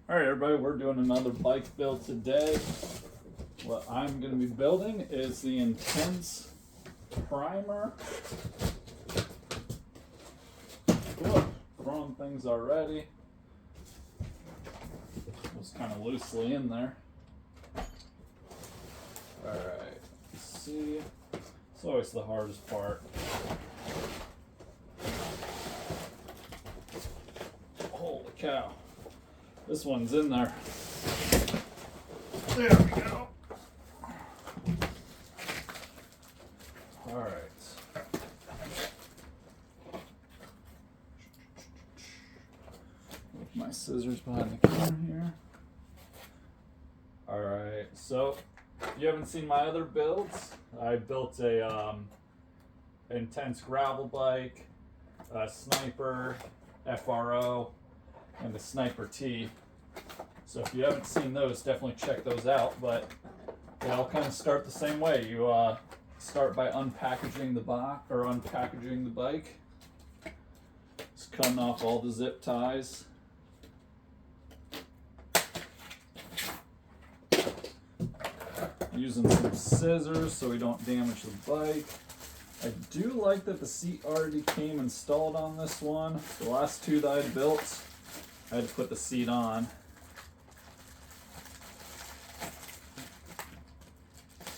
All right, everybody, we're doing another bike build today. What I'm going to be building is the Intense Primer. Cool. Throwing things already. It was kind of loosely in there. All right, let's see. It's always the hardest part. Holy cow. This one's in there. There we go. All right. With my scissors behind the camera here. All right. So, if you haven't seen my other builds, I built a Intense gravel bike, a Sniper FRO, and the Sniper T. So if you haven't seen those, definitely check those out. But they all kind of start the same way. You start by unpackaging the box or unpackaging the bike. Just cutting off all the zip ties. Using some scissors so we don't damage the bike. I do like that the seat already came installed on this one. The last two that I built, I had to put the seat on.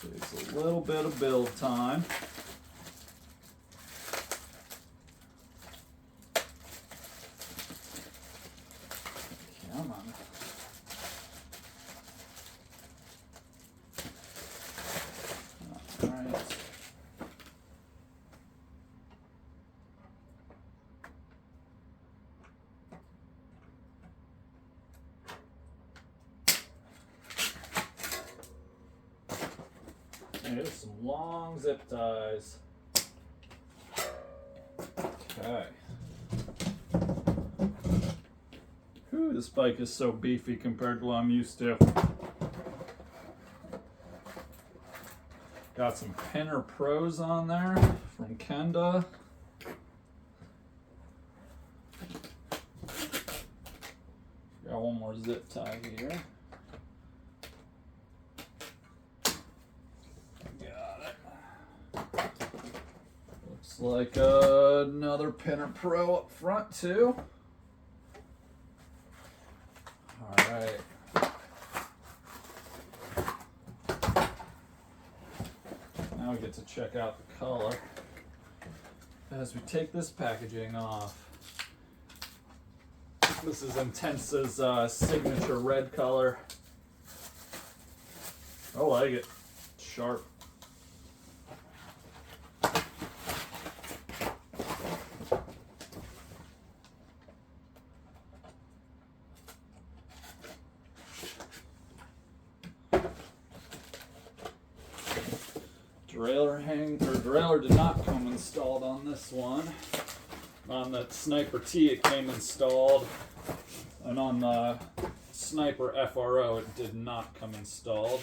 So it's a little bit of build time. Come on. All right. Here's some long zip ties. Okay. Whew, this bike is so beefy compared to what I'm used to. Got some Pinner Pros on there from Kenda. Got one more zip tie here. Looks like another Pinner Pro up front too. All right. Now we get to check out the color as we take this packaging off. This is Intense's signature red color. I like it. It's sharp. Derailleur did not come installed on this one. On the Sniper T it came installed, and on the Sniper FRO it did not come installed.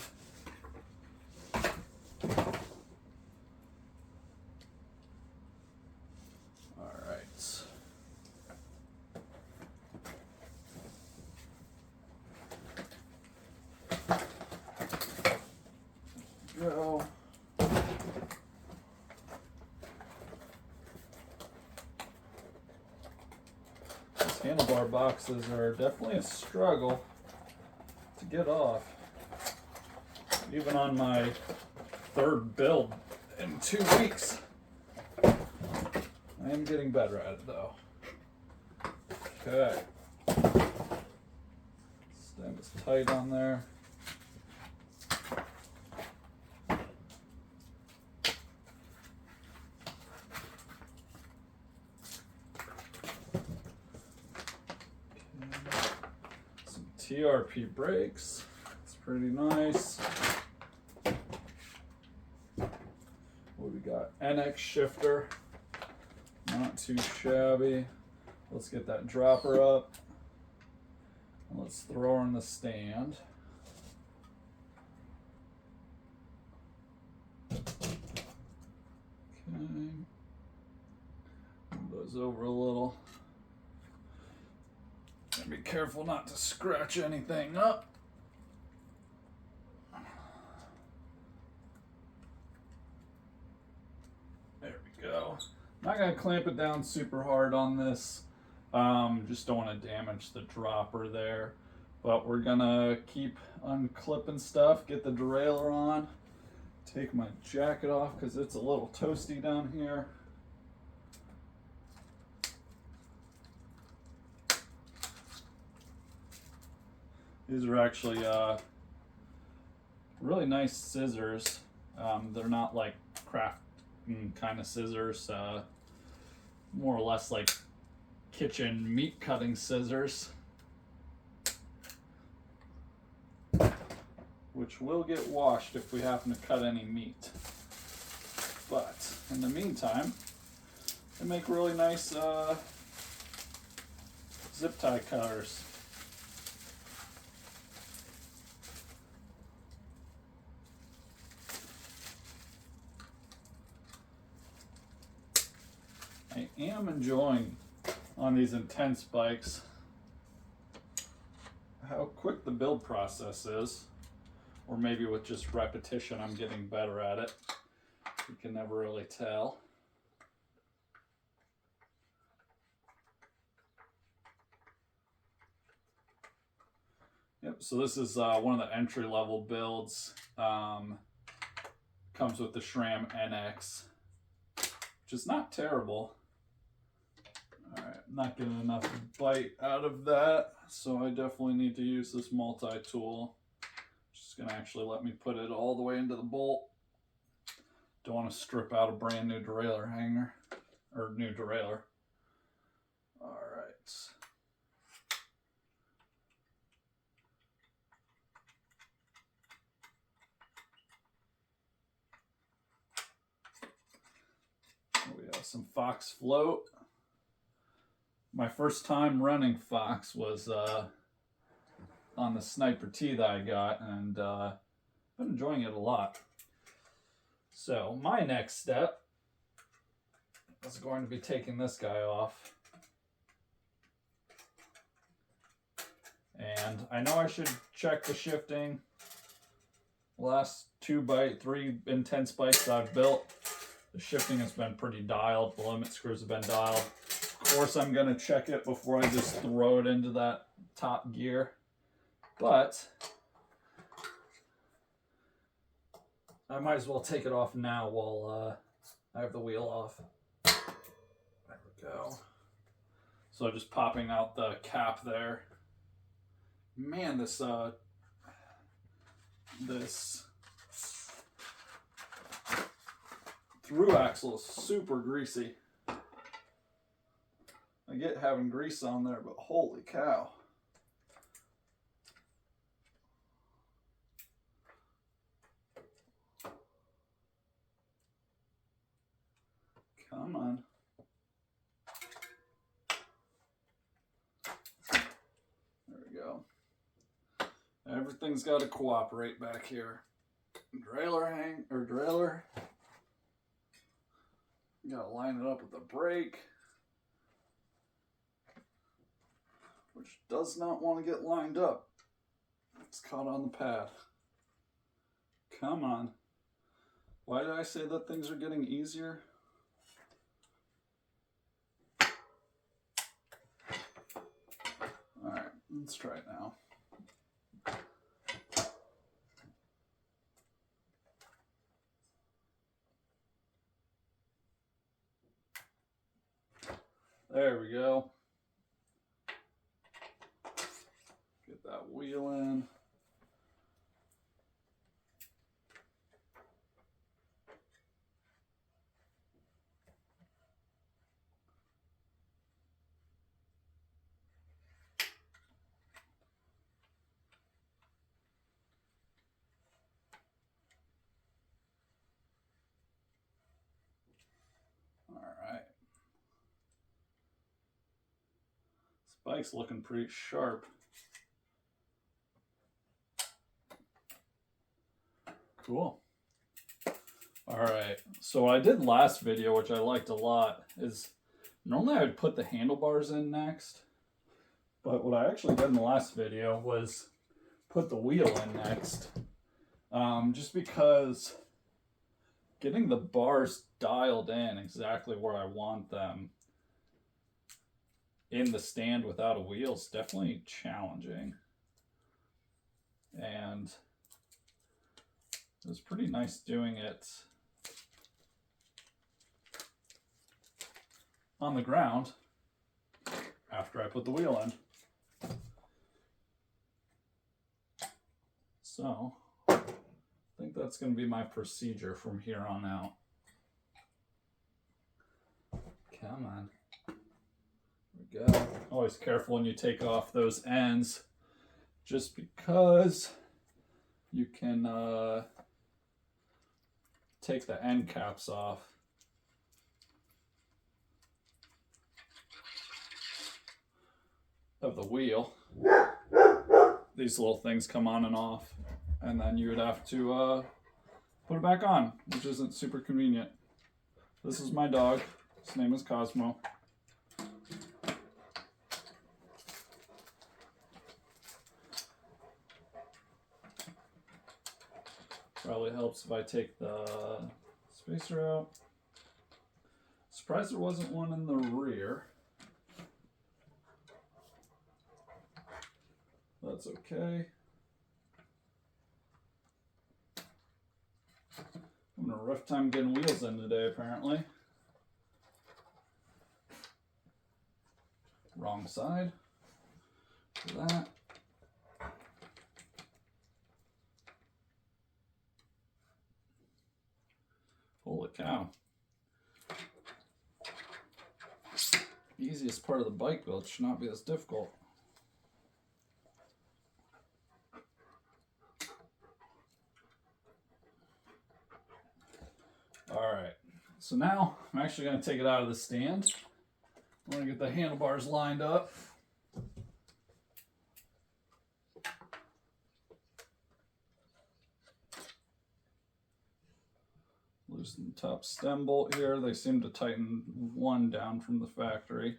Alright. Go. Handlebar boxes are definitely a struggle to get off. Even on my third build in 2 weeks. I am getting better at it though. Okay. Stem is tight on there. TRP brakes, it's pretty nice. What we got? NX shifter, not too shabby. Let's get that dropper up. And let's throw her in the stand. Okay. Move those over a little. be careful not to scratch anything up. There we go. I'm not going to clamp it down super hard on this. Just don't want to damage the dropper there. But we're going to keep unclipping stuff, get the derailleur on, take my jacket off because it's a little toasty down here. These are actually really nice scissors. They're not like craft kind of scissors, more or less like kitchen meat cutting scissors, which will get washed if we happen to cut any meat. But in the meantime, they make really nice zip tie cutters. I am enjoying on these intense bikes how quick the build process is, or maybe with just repetition I'm getting better at it. You can never really tell. Yep, so this is one of the entry-level builds. Comes with the SRAM NX, which is not terrible. Alright, I'm not getting enough bite out of that, so I definitely need to use this multi-tool. Just gonna actually let me put it all the way into the bolt. Don't want to strip out a brand new derailleur hanger, or new derailleur. Alright. We have some Fox float. My first time running Fox was on the Sniper T that I got, and I've been enjoying it a lot. So my next step is going to be taking this guy off. And I know I should check the shifting. Last 3 intense bikes I've built, the shifting has been pretty dialed. The limit screws have been dialed. Of course, I'm going to check it before I just throw it into that top gear. But I might as well take it off now while I have the wheel off. There we go. So just popping out the cap there. Man, this through axle is super greasy. I get having grease on there, but holy cow. Come on. There we go. Everything's got to cooperate back here. Derailleur. You gotta line it up with the brake, which does not want to get lined up. It's caught on the pad. Come on. Why did I say that things are getting easier? Alright, let's try it now. There we go. Get that wheel in. Bike's looking pretty sharp. Cool. Alright, so what I did last video, which I liked a lot, is normally I would put the handlebars in next, But what I actually did in the last video was put the wheel in next. Just because getting the bars dialed in exactly where I want them in the stand without a wheel is definitely challenging. And it was pretty nice doing it on the ground after I put the wheel in. So I think that's going to be my procedure from here on out. Come on. There we go. Always careful when you take off those ends, just because you can take the end caps off. Of the wheel. These little things come on and off, and then you would have to put it back on, which isn't super convenient. This is my dog. His name is Cosmo. Probably helps if I take the spacer out. Surprised there wasn't one in the rear. That's okay. I'm having a rough time getting wheels in today, apparently. Wrong side. For that. Holy cow. The easiest part of the bike build should not be this difficult. Alright, so now I'm actually going to take it out of the stand. I'm going to get the handlebars lined up. Loosen the top stem bolt here. They seem to tighten one down from the factory.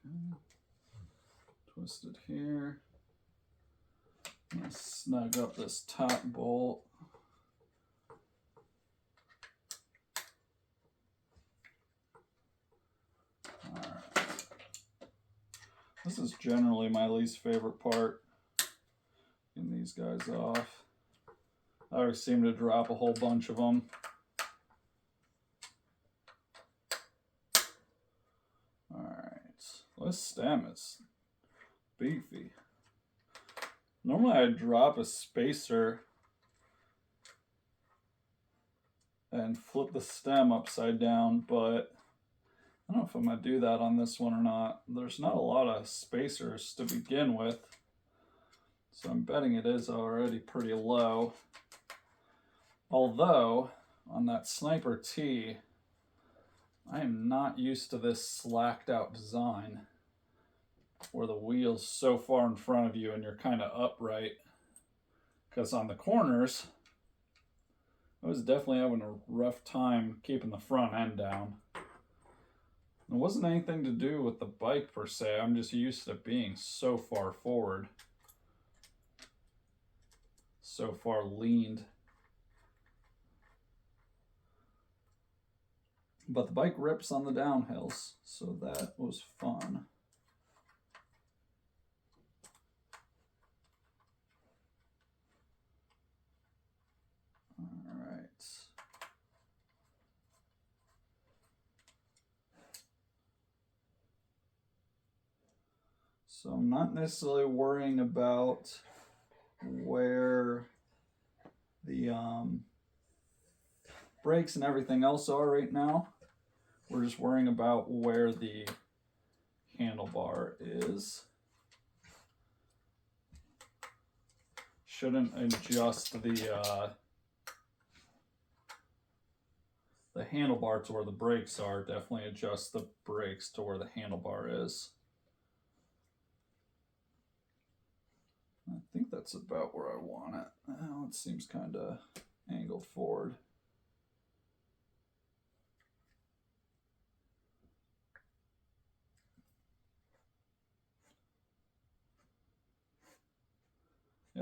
Okay. Twist it here. I'm going to snug up this top bolt. Alright. This is generally my least favorite part. Getting these guys off. I always seem to drop a whole bunch of them. Alright. This stem is beefy. Normally I'd drop a spacer and flip the stem upside down, but I don't know if I'm going to do that on this one or not. There's not a lot of spacers to begin with, so I'm betting it is already pretty low. Although, on that Sniper T, I am not used to this slacked out design, where the wheel's so far in front of you and you're kind of upright. Because on the corners, I was definitely having a rough time keeping the front end down. It wasn't anything to do with the bike per se, I'm just used to being so far forward. So far leaned. But the bike rips on the downhills, so that was fun. Alright. So I'm not necessarily worrying about where the brakes and everything else are right now. We're just worrying about where the handlebar is. Shouldn't adjust the handlebar to where the brakes are. Definitely adjust the brakes to where the handlebar is. I think that's about where I want it. Oh, it seems kind of angled forward.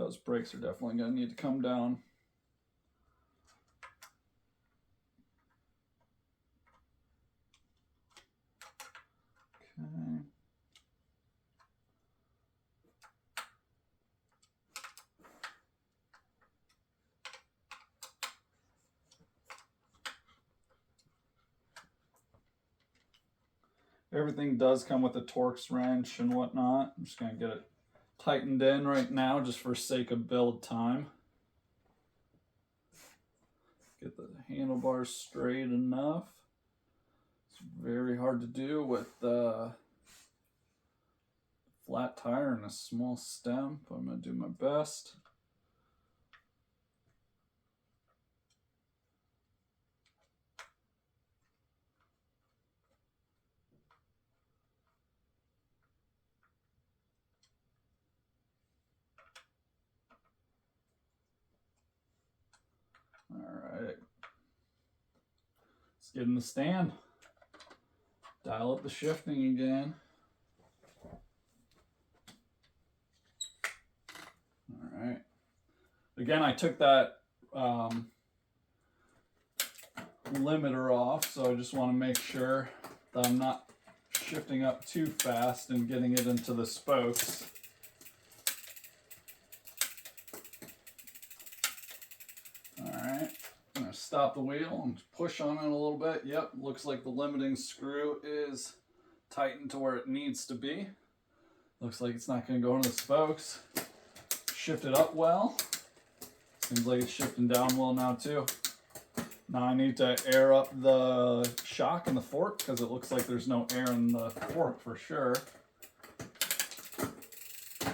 those brakes are definitely going to need to come down. Okay. Everything does come with a Torx wrench and whatnot. I'm just going to get it tightened in right now just for sake of build time. Get the handlebars straight enough. It's very hard to do with the flat tire and a small stem, but I'm going to do my best. All right. Let's get in the stand. Dial up the shifting again. All right. Again, I took that limiter off, so I just want to make sure that I'm not shifting up too fast and getting it into the spokes. All right. I'm going to stop the wheel and push on it a little bit. Yep, looks like the limiting screw is tightened to where it needs to be. Looks like it's not going to go into the spokes. Shift it up well. Seems like it's shifting down well now too. Now I need to air up the shock and the fork because it looks like there's no air in the fork for sure. And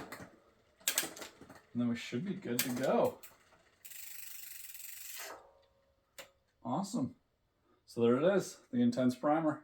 then we should be good to go. Awesome. So there it is, the Intense Primer.